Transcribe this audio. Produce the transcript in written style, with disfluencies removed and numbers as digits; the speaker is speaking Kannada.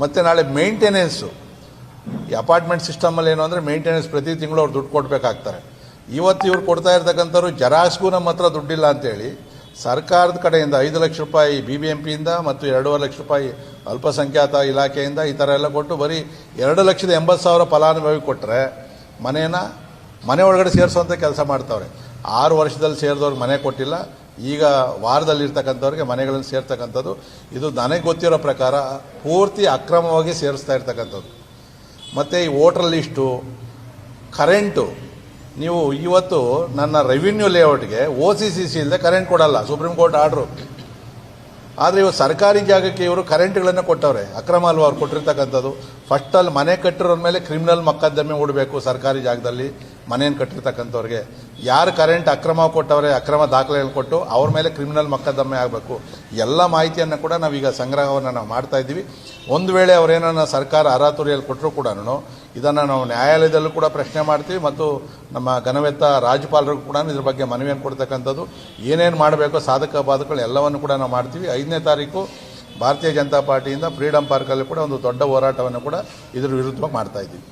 ಮತ್ತು ನಾಳೆ ಮೇಂಟೆನೆನ್ಸು ಈ ಅಪಾರ್ಟ್ಮೆಂಟ್ ಸಿಸ್ಟಮಲ್ಲಿ ಏನು ಅಂದರೆ ಮೇಂಟೆನೆನ್ಸ್ ಪ್ರತಿ ತಿಂಗಳು ಅವ್ರು ದುಡ್ಡು ಕೊಡಬೇಕಾಗ್ತಾರೆ. ಇವತ್ತು ಇವ್ರು ಕೊಡ್ತಾ ಇರ್ತಕ್ಕಂಥವ್ರು ಜರಾಸ್ಗೂ ನಮ್ಮ ಹತ್ರ ದುಡ್ಡಿಲ್ಲ ಅಂತೇಳಿ ಸರ್ಕಾರದ ಕಡೆಯಿಂದ 5 ಲಕ್ಷ ರೂಪಾಯಿ BBMPಯಿಂದ ಮತ್ತು 2.5 ಲಕ್ಷ ರೂಪಾಯಿ ಅಲ್ಪಸಂಖ್ಯಾತ ಇಲಾಖೆಯಿಂದ ಈ ಥರ ಎಲ್ಲ ಕೊಟ್ಟು ಬರೀ 2,80,000 ಫಲಾನುಭವಿ ಕೊಟ್ಟರೆ ಮನೆ ಒಳಗಡೆ ಸೇರಿಸುವಂಥ ಕೆಲಸ ಮಾಡ್ತಾವ್ರೆ. 6 ವರ್ಷದಲ್ಲಿ ಸೇರಿದವ್ರಿಗೆ ಮನೆ ಕೊಟ್ಟಿಲ್ಲ. ಈಗ ವಾರದಲ್ಲಿರ್ತಕ್ಕಂಥವ್ರಿಗೆ ಮನೆಗಳನ್ನು ಸೇರ್ತಕ್ಕಂಥದ್ದು ಇದು ನನಗೆ ಗೊತ್ತಿರೋ ಪ್ರಕಾರ ಪೂರ್ತಿ ಅಕ್ರಮವಾಗಿ ಸೇರಿಸ್ತಾ ಇರ್ತಕ್ಕಂಥದ್ದು. ಮತ್ತು ಈ ವೋಟರ್ ಲಿಸ್ಟು, ಕರೆಂಟು, ನೀವು ಇವತ್ತು ನನ್ನ ರೆವಿನ್ಯೂ ಲೇಔಟ್ಗೆ OCCC ಇಲ್ಲದೆ ಕರೆಂಟ್ ಕೊಡಲ್ಲ, ಸುಪ್ರೀಂ ಕೋರ್ಟ್ ಆರ್ಡ್ರು. ಆದರೆ ಇವರು ಸರ್ಕಾರಿ ಜಾಗಕ್ಕೆ ಇವರು ಕರೆಂಟ್ಗಳನ್ನು ಕೊಟ್ಟವ್ರೆ. ಅಕ್ರಮ ಅಲ್ವಾ ಅವ್ರು ಕೊಟ್ಟಿರ್ತಕ್ಕಂಥದ್ದು. ಫಸ್ಟಲ್ಲಿ ಮನೆ ಕಟ್ಟಿರೋರ ಮೇಲೆ ಕ್ರಿಮಿನಲ್ ಮೊಕದ್ದಮೆ ಹೂಡಬೇಕು ಸರ್ಕಾರಿ ಜಾಗದಲ್ಲಿ ಮನೆಯನ್ನು ಕಟ್ಟಿರ್ತಕ್ಕಂಥವ್ರಿಗೆ. ಯಾರು ಕರೆಂಟ್ ಅಕ್ರಮ ಕೊಟ್ಟವ್ರೆ, ಅಕ್ರಮ ದಾಖಲೆಗಳನ್ನು ಕೊಟ್ಟು ಅವ್ರ ಮೇಲೆ ಕ್ರಿಮಿನಲ್ ಮೊಕದ್ದಮೆ ಆಗಬೇಕು. ಎಲ್ಲ ಮಾಹಿತಿಯನ್ನು ಕೂಡ ನಾವೀಗ ಸಂಗ್ರಹವನ್ನು ನಾವು ಮಾಡ್ತಾ ಇದ್ದೀವಿ. ಒಂದು ವೇಳೆ ಅವರೇನನ್ನ ಸರ್ಕಾರ ಅರಾತುರಿಯಲ್ಲಿ ಕೊಟ್ಟರು ಕೂಡ ಇದನ್ನು ನಾವು ನ್ಯಾಯಾಲಯದಲ್ಲೂ ಕೂಡ ಪ್ರಶ್ನೆ ಮಾಡ್ತೀವಿ ಮತ್ತು ನಮ್ಮ ಘನವೆತ್ತ ರಾಜ್ಯಪಾಲರಿಗೂ ಕೂಡ ಇದ್ರ ಬಗ್ಗೆ ಮನವಿಯನ್ನು ಕೊಡ್ತಕ್ಕಂಥದ್ದು, ಏನೇನು ಮಾಡಬೇಕೋ ಸಾಧಕ ಬಾಧಕಗಳು ಎಲ್ಲವನ್ನು ಕೂಡ ನಾವು ಮಾಡ್ತೀವಿ. 5ನೇ ತಾರೀಕು ಭಾರತೀಯ ಜನತಾ ಪಾರ್ಟಿಯಿಂದ ಫ್ರೀಡಂ ಪಾರ್ಕಲ್ಲಿ ಕೂಡ ಒಂದು ದೊಡ್ಡ ಹೋರಾಟವನ್ನು ಕೂಡ ಇದ್ರ ವಿರುದ್ಧವಾಗಿ ಮಾಡ್ತಾ ಇದ್ದೀವಿ.